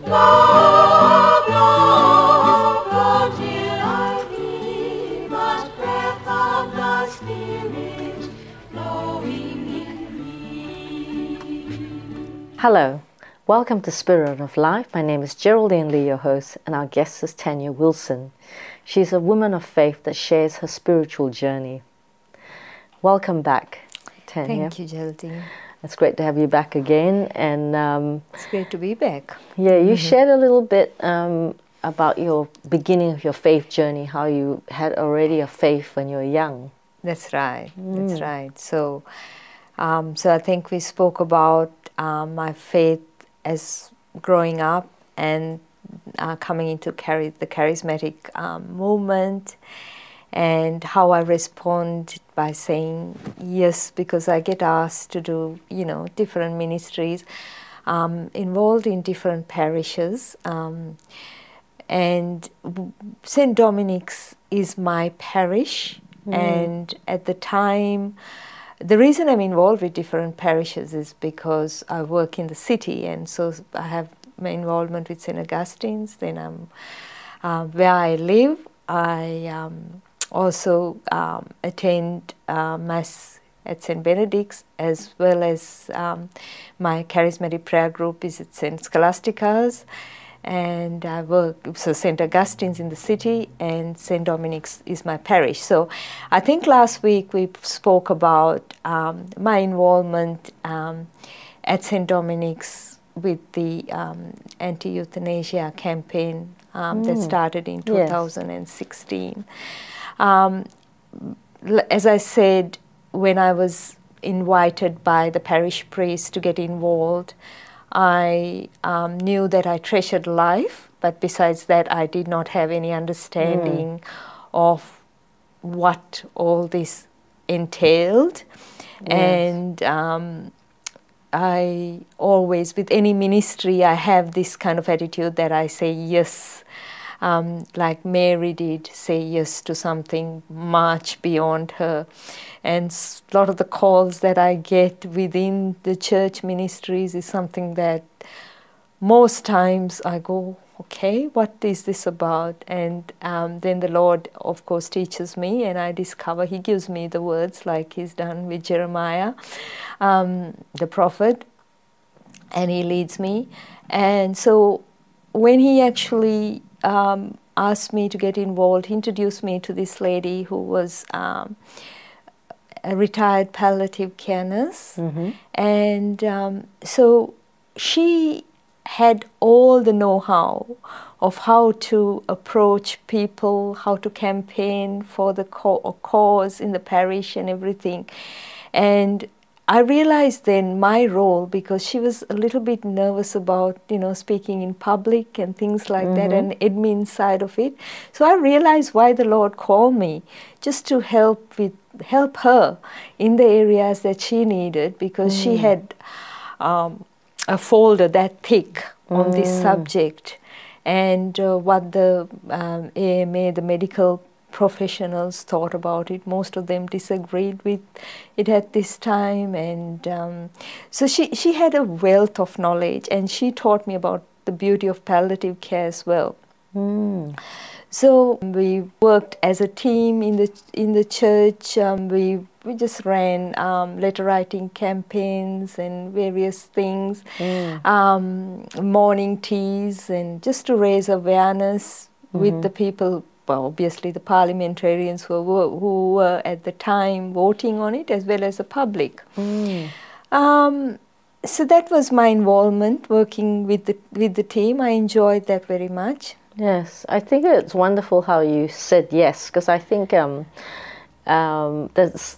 Love, love, until I feel the breath of the Spirit flowing in me. Hello, welcome to Spirit of Life. My name is Geraldine Lee, your host, and our guest is Tanya Wilson. She's a woman of faith that shares her spiritual journey. Welcome back, Tanya. Thank you, Geraldine. It's great to have you back again. And it's great to be back. Yeah, you shared a little bit about your beginning of your faith journey, how you had already a faith when you were young. That's right. That's right. So I think we spoke about my faith as growing up and coming into the charismatic movement, and how I respond by saying yes, because I get asked to do, different ministries, involved in different parishes. And St. Dominic's is my parish. And at the time, the reason I'm involved with different parishes is because I work in the city, and so I have my involvement with St. Augustine's. Then where I live, I also attend Mass at St. Benedict's, as well as my charismatic prayer group is at St. Scholastica's. And I work, so St. Augustine's in the city and St. Dominic's is my parish. So I think last week we spoke about my involvement at St. Dominic's with the anti-euthanasia campaign that started in 2016. As I said, when I was invited by the parish priest to get involved, I knew that I treasured life, but besides that, I did not have any understanding of what all this entailed. And I always, with any ministry, I have this kind of attitude that I say yes, like Mary did, say yes to something much beyond her. And a lot of the calls that I get within the church ministries is something that most times I go, okay, what is this about? And then the Lord, of course, teaches me, and I discover He gives me the words like He's done with Jeremiah, the prophet, and He leads me. And so when He actually asked me to get involved, He introduced me to this lady who was a retired palliative care nurse. And so she had all the know-how of how to approach people, how to campaign for the cause in the parish and everything. And I realized then my role, because she was a little bit nervous about, speaking in public and things like that, and admin side of it. So I realized why the Lord called me, just to help her in the areas that she needed, because she had a folder that thick on this subject, and what the AMA, the medical professionals, thought about it. Most of them disagreed with it at this time, and so she had a wealth of knowledge, and she taught me about the beauty of palliative care as well. So we worked as a team in the church. We just ran letter writing campaigns and various things, morning teas, and just to raise awareness with the people. Well, obviously the parliamentarians who were at the time voting on it, as well as the public. So that was my involvement, working with the team. I enjoyed that very much. Yes, I think it's wonderful how you said yes, because I think there's a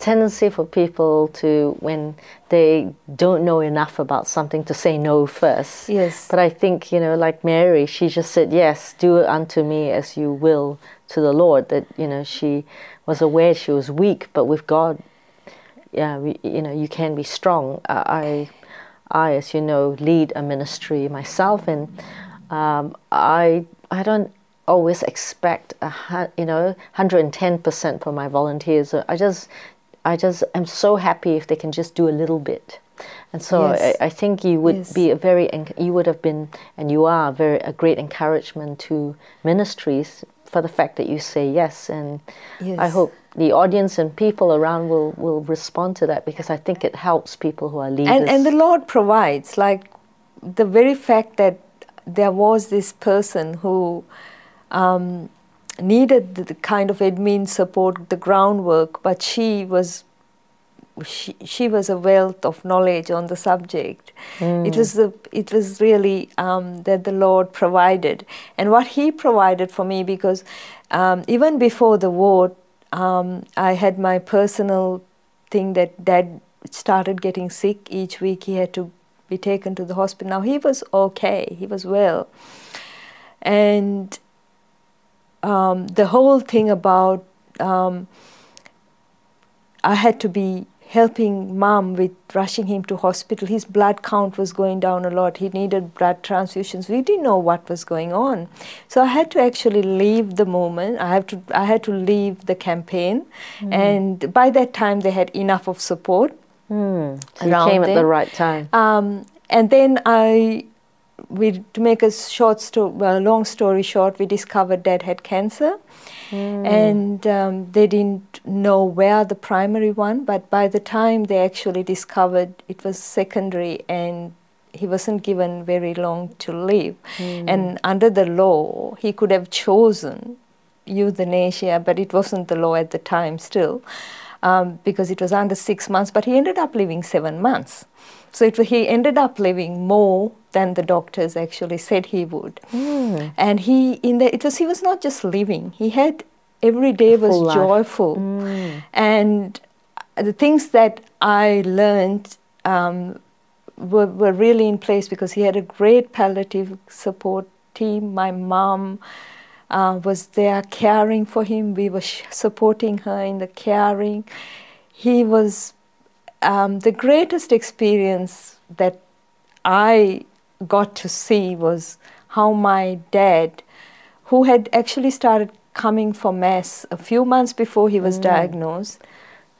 tendency for people to, when they don't know enough about something, to say no first. Yes. But I think, like Mary, she just said, yes, do unto me as you will to the Lord. That, she was aware she was weak, but with God, you can be strong. I, as you know, lead a ministry myself, and I don't always expect 110% from my volunteers. I I just am so happy if they can just do a little bit. And so Yes. I think you would Yes. be you would have been, and you are a great encouragement to ministries for the fact that you say yes. And Yes. I hope the audience and people around will respond to that, because I think it helps people who are leaders. And the Lord provides, like the very fact that there was this person who needed the kind of admin support, the groundwork, but she was a wealth of knowledge on the subject. It was really that the Lord provided, and what He provided for me, because even before the war, I had my personal thing that Dad started getting sick. Each week he had to be taken to the hospital. Now he was okay, he was well, and the whole thing about I had to be helping Mom with rushing him to hospital. His blood count was going down a lot. He needed blood transfusions. We didn't know what was going on. So I had to actually leave the moment. I had to leave the campaign. And by that time they had enough of support. So you around came at the them. right time. And then to make a long story short, we discovered Dad had cancer. And they didn't know where the primary one, but by the time they actually discovered it was secondary, and he wasn't given very long to live. And under the law, he could have chosen euthanasia, but it wasn't the law at the time still, because it was under 6 months, but he ended up living 7 months. So he ended up living more than the doctors actually said he would. And he was not just living. He had every day was full life. joyful. And the things that I learned were really in place, because he had a great palliative support team. My mom was there caring for him. We were supporting her in the caring. He was the greatest experience that I got to see was how my dad, who had actually started coming for Mass a few months before he was diagnosed,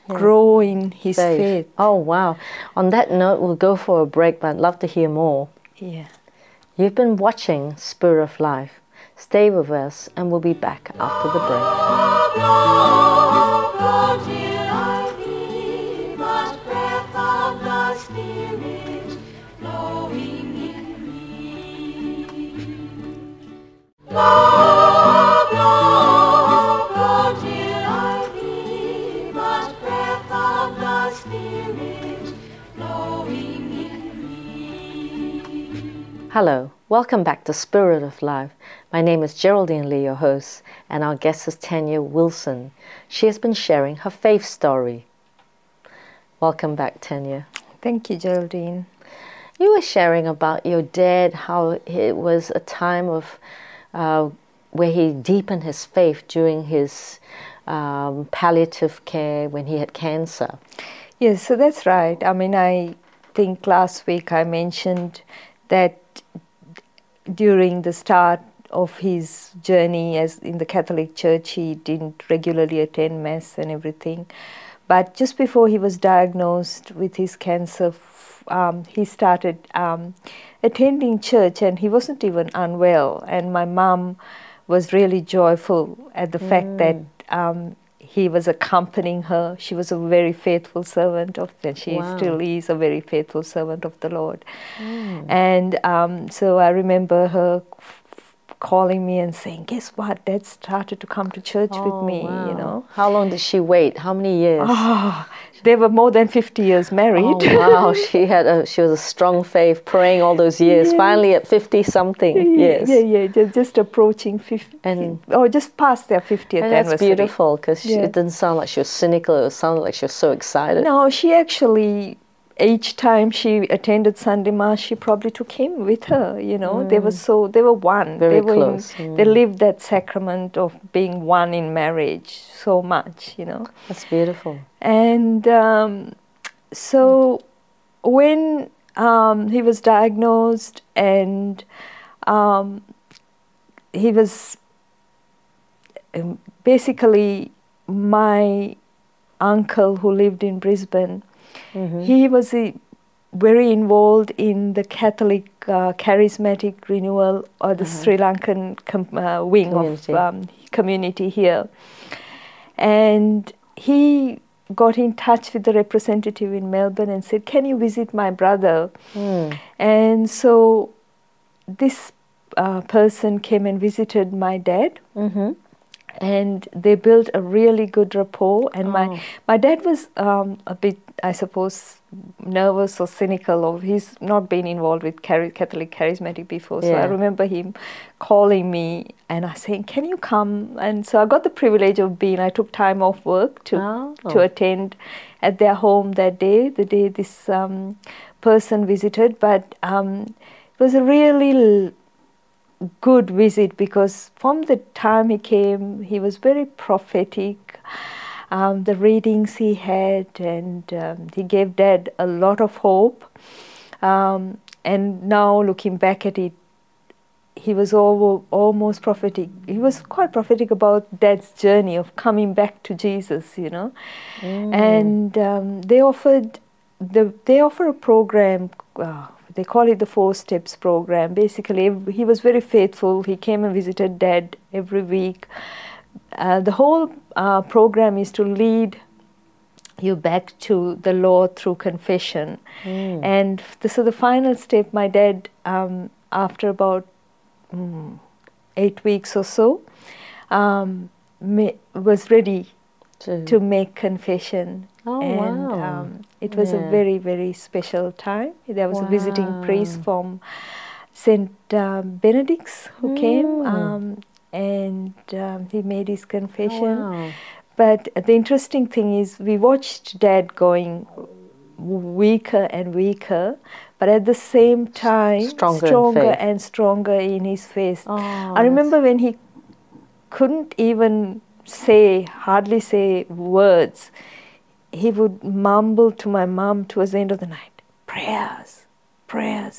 grow in his faith. Oh, wow. On that note, we'll go for a break, but I'd love to hear more. Yeah. You've been watching Spirit of Life. Stay with us, and we'll be back after the break. Lord, till I feel much breath of the Spirit flowing in me. Lord, till I feel much breath of the Spirit flowing in me. Hello, welcome back to Spirit of Life. My name is Geraldine Lee, your host, and our guest is Tanya Wilson. She has been sharing her faith story. Welcome back, Tanya. Thank you, Geraldine. You were sharing about your dad, how it was a time of where he deepened his faith during his palliative care when he had cancer. Yes, so that's right. I mean, I think last week I mentioned that during the start of his journey as in the Catholic Church, he didn't regularly attend Mass and everything. But just before he was diagnosed with his cancer, he started attending church, and he wasn't even unwell. And my mom was really joyful at the fact that he was accompanying her. She was a very faithful servant of, and she still is a very faithful servant of the Lord. And so I remember her calling me and saying, "Guess what? Dad started to come to church with me." Wow. You know. How long did she wait? How many years? Oh, they were more than 50 years married. Oh, wow. She was a strong faith, praying all those years. Yeah. Finally at 50 something. Yes. Yeah. Just approaching 50, or just past their 50th And that's anniversary. beautiful, because it didn't sound like she was cynical. It sounded like she was so excited. No, she actually, each time she attended Sunday Mass, she probably took him with her. You know, they were one. Very they were close. They lived that sacrament of being one in marriage so much. You know. That's beautiful. And so when he was diagnosed, and he was basically my uncle who lived in Brisbane. He was very involved in the Catholic charismatic renewal or the Sri Lankan wing Community. of community here. And he got in touch with the representative in Melbourne and said, "Can you visit my brother?" And so this person came and visited my dad. And they built a really good rapport. And my dad was a bit, I suppose, nervous or cynical, or he's not been involved with Catholic charismatic before. So I remember him calling me and I saying, "Can you come?" And so I got the privilege of I took time off work to attend at their home that day, the day this person visited. But it was a really good visit, because from the time he came, he was very prophetic. The readings he had, and he gave Dad a lot of hope. And now looking back at it, he was almost prophetic. He was quite prophetic about Dad's journey of coming back to Jesus, you know. And they offer a program. They call it the 4 Steps program. Basically, he was very faithful. He came and visited Dad every week. The whole program is to lead you back to the Lord through confession. And so the final step, my dad, after about 8 weeks or so, was ready to make confession. It was a very, very special time. There was a visiting priest from St. Benedict's who came, and he made his confession. But the interesting thing is, we watched Dad going weaker and weaker, but at the same time stronger and stronger in his faith. I remember when he couldn't even hardly say words, he would mumble to my mum towards the end of the night, prayers,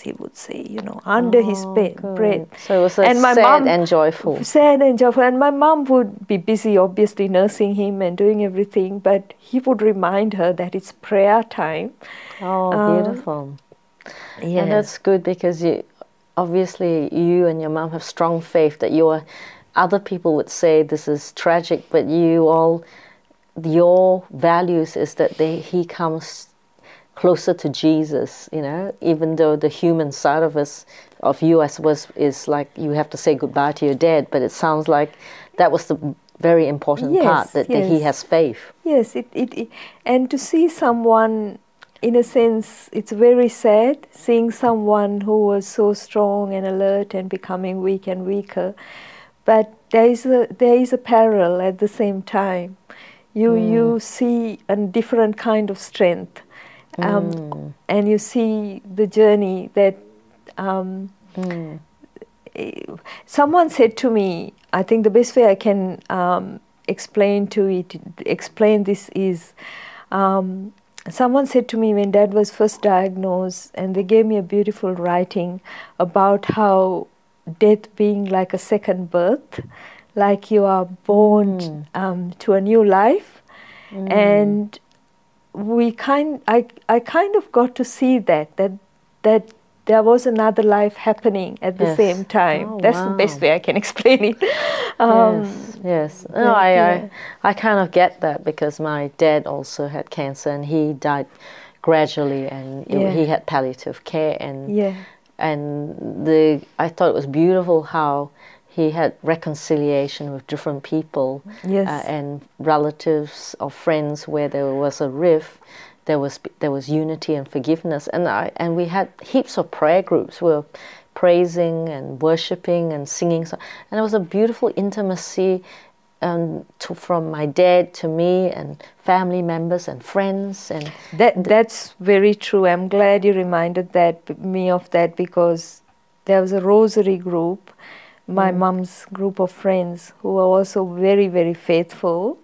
he would say, you know, under his breath. So it was sad and joyful. Sad and joyful. And my mum would be busy, obviously, nursing him and doing everything, but he would remind her that it's prayer time. Oh, beautiful. Yes. And that's good, because obviously you and your mum have strong faith that other people would say this is tragic, but your values is that he comes closer to Jesus, you know, even though the human side of you, I suppose, is like you have to say goodbye to your dad, but it sounds like that was the very important part, that he has faith. Yes, and to see someone, in a sense, it's very sad, seeing someone who was so strong and alert and becoming weak and weaker, but there is a parallel at the same time. You see a different kind of strength. And you see the journey that someone said to me, I think the best way I can explain this is, someone said to me when Dad was first diagnosed, and they gave me a beautiful writing about how death being like a second birth, like you are born to a new life, and I kind of got to see that there was another life happening at the same time. That's the best way I can explain it. Yes. No, I kind of get that, because my dad also had cancer, and he died gradually, and he had palliative care, and I thought it was beautiful how he had reconciliation with different people, and relatives or friends where there was a rift. There was unity and forgiveness, and we had heaps of prayer groups. We were praising and worshiping and singing, and it was a beautiful intimacy from my dad to me and family members and friends. And that's very true. I'm glad you reminded me of that, because there was a rosary group, my mom's group of friends, who were also very, very faithful.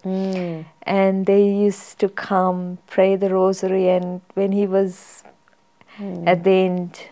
And they used to come pray the rosary, and when he was at the end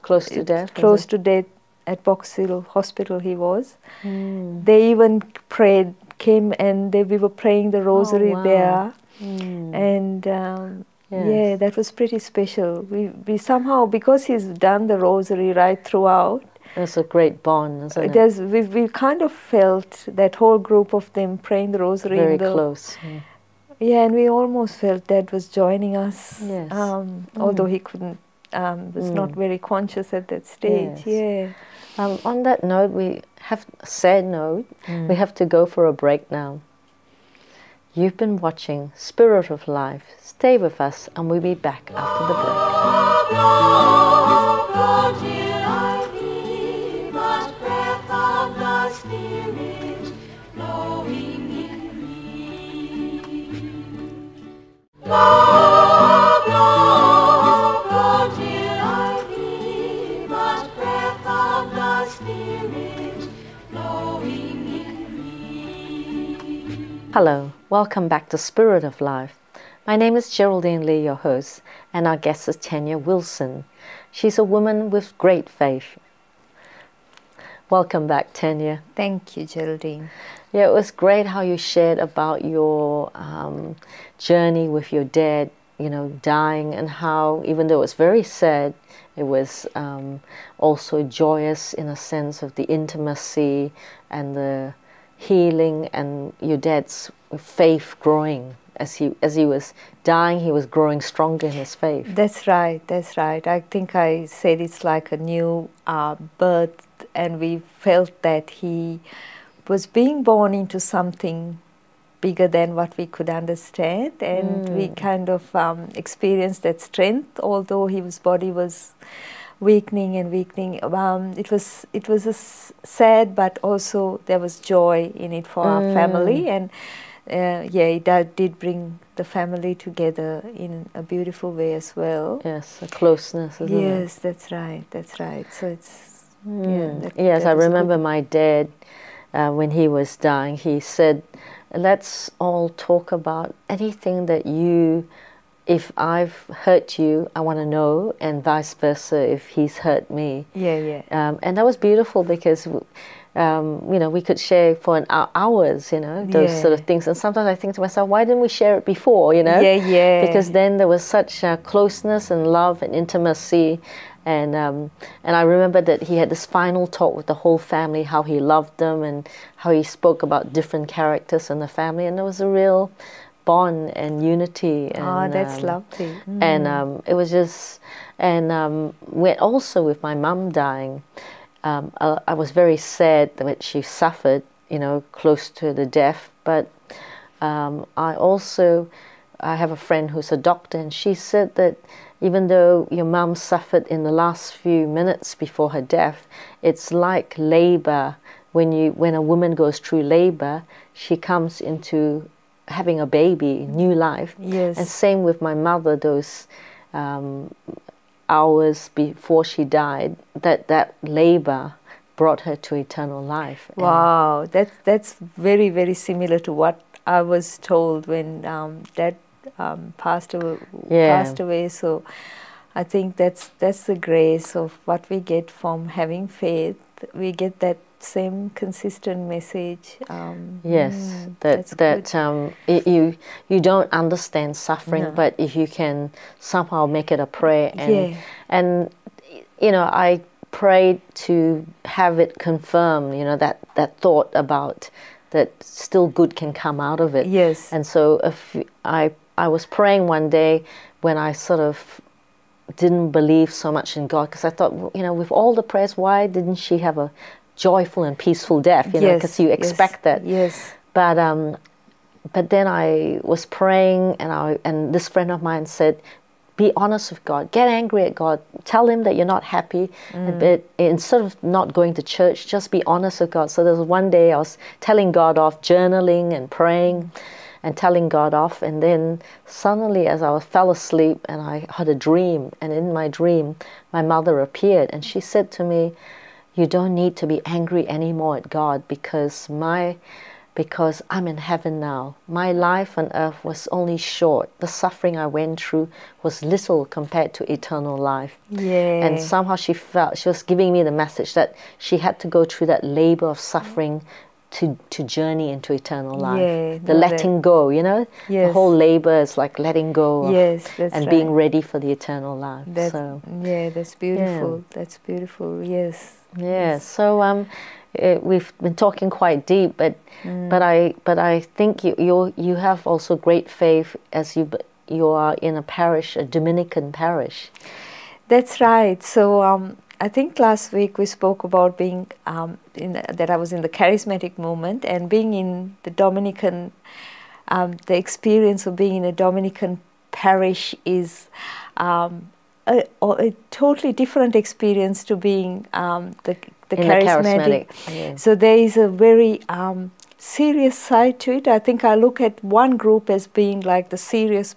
close to death at Box Hill Hospital he was, they even prayed came and we were praying the rosary wow. there. Mm. And Yes. yeah, that was pretty special. We somehow, because he's done the rosary right throughout, It's a great bond, isn't it? we kind of felt that whole group of them praying the rosary Very in the close. Yeah. yeah, and we almost felt Dad was joining us. Yes. Although he couldn't, was not very conscious at that stage. Yes. Yeah. On that note, we have a sad note. We have to go for a break now. You've been watching Spirit of Life. Stay with us and we'll be back after the break. Go till I feel much breath of the Spirit flowing in me. Blow, blow, go till I feel much breath of the Spirit flowing in me. Hello, welcome back to Spirit of Life. My name is Geraldine Lee, your host, and our guest is Tanya Wilson. She's a woman with great faith. Welcome back, Tanya. Thank you, Geraldine. Yeah, it was great how you shared about your journey with your dad, dying, and how, even though it was very sad, it was also joyous in a sense of the intimacy and the healing, and your dad's faith growing. As he was dying, he was growing stronger in his faith. That's right. I think I said it's like a new birth, and we felt that he was being born into something bigger than what we could understand, and we kind of experienced that strength, although his body was weakening. It was a sad, but also there was joy in it for our family, and it did bring the family together in a beautiful way as well. Yes, a closeness, isn't it? Yes, that's right. So it's yes, I was remember my dad when he was dying. He said, "Let's all talk about anything that if I've hurt you, I want to know, and vice versa if he's hurt me." And that was beautiful because we could share for hours, those sort of things. And sometimes I think to myself, why didn't we share it before, Because then there was such closeness and love and intimacy. And I remember that he had this final talk with the whole family, how he loved them and how he spoke about different characters in the family. And there was a real bond and unity. And, that's lovely. And it was just, and also with my mum dying, I was very sad that she suffered, close to the death. But I have a friend who's a doctor, and she said that even though your mum suffered in the last few minutes before her death, it's like labor. When a woman goes through labor, she comes into having a baby, new life. Yes. And same with my mother, those hours before she died, that labor brought her to eternal life. Wow, that's very, very similar to what I was told when Dad passed away. So I think that's the grace of what we get from having faith. We get that same consistent message. Yes, you don't understand suffering, but if you can somehow make it a prayer, and I prayed to have it confirmed, that thought about that still good can come out of it. Yes. And so if I was praying one day when I sort of didn't believe so much in God, because I thought, with all the prayers, why didn't she have a joyful and peaceful death? Because you expect that. Yes. But then I was praying, and this friend of mine said, be honest with God. Get angry at God. Tell him that you're not happy. But instead of not going to church, just be honest with God. So there was one day I was telling God off, journaling and praying and telling God off. And then suddenly as I fell asleep and I had a dream. And in my dream, my mother appeared. And she said to me, you don't need to be angry anymore at God because I'm in heaven now. My life on earth was only short. The suffering I went through was little compared to eternal life. Yeah. And somehow she was giving me the message that she had to go through that labor of suffering to journey into eternal life. Yeah, The letting go, you know? The Yes. whole labor is like letting go of, Yes, that's and right. being ready for the eternal life. That's, So yeah, that's beautiful. That's beautiful. Yes. yeah, so we've been talking quite deep, but I think you have also great faith as you are in a parish, a Dominican parish. That's right. So I think last week we spoke about being that I was in the charismatic movement, and being in the Dominican. The experience of being in a Dominican parish is a totally different experience to being the In charismatic. the charismatic, yeah. So there is a very serious side to it. I think I look at one group as being like the serious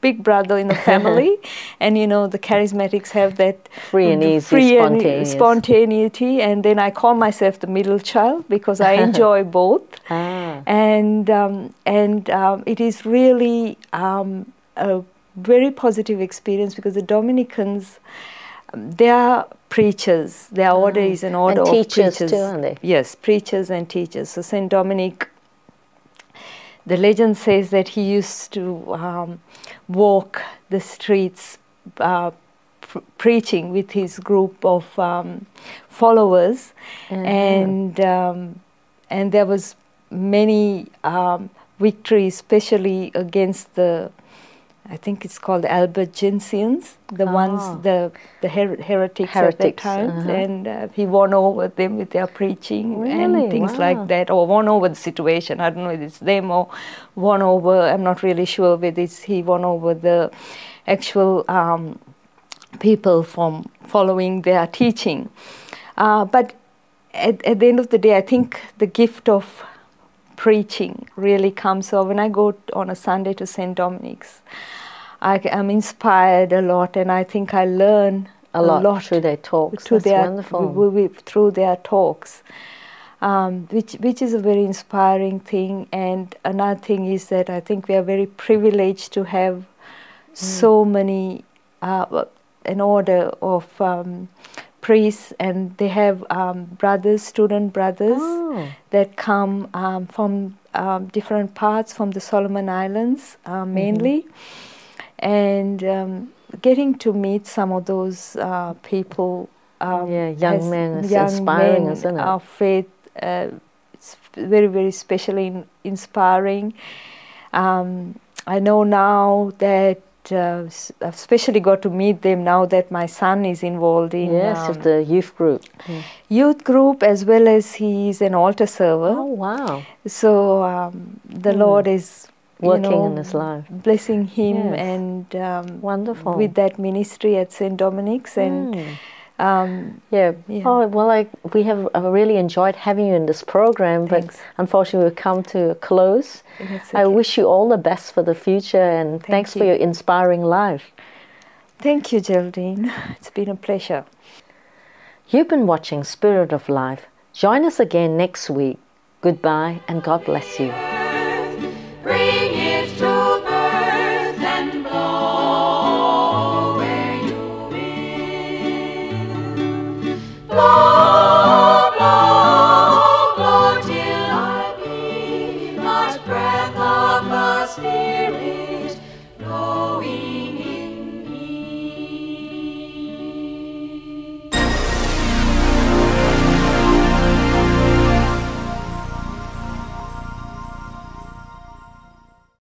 big brother in the family, and you know the charismatics have that Free and easy, spontaneous. spontaneity, and then I call myself the middle child because I enjoy both. And it is really a very positive experience because the Dominicans, they are preachers. Their order is an order and of teachers preachers too, aren't they? Yes, preachers and teachers. So Saint Dominic, the legend says that he used to walk the streets preaching with his group of followers, and there was many victories, especially against I think it's called Albigensians, the ones, the heretics at that time, and he won over them with their preaching and things like that, or won over the situation. I don't know if it's them or won over, I'm not really sure whether it's he won over the actual people from following their teaching. But at the end of the day, I think the gift of preaching really comes. So when I go on a Sunday to St. Dominic's, I'm inspired a lot, and I think I learn a lot through their talks. Through Wonderful. Through their talks, which is a very inspiring thing. And another thing is that I think we are very privileged to have so many an order of priests, and they have student brothers that come from different parts from the Solomon Islands mainly, and getting to meet some of those people, young men, is inspiring, isn't it? Of faith, it's very, very specially inspiring. I know now that I've especially got to meet them now that my son is involved in the youth group. Youth group, as well as he is an altar server. Oh, wow. So the Lord is working in his life, blessing him, and wonderful with that ministry at St. Dominic's. And Oh, well, we have really enjoyed having you in this program. Thanks. But unfortunately we've come to a close. Okay. I wish you all the best for the future, and thanks for your inspiring life. Thank you, Geraldine. It's been a pleasure. You've been watching Spirit of Life. Join us again next week. Goodbye, and God bless you.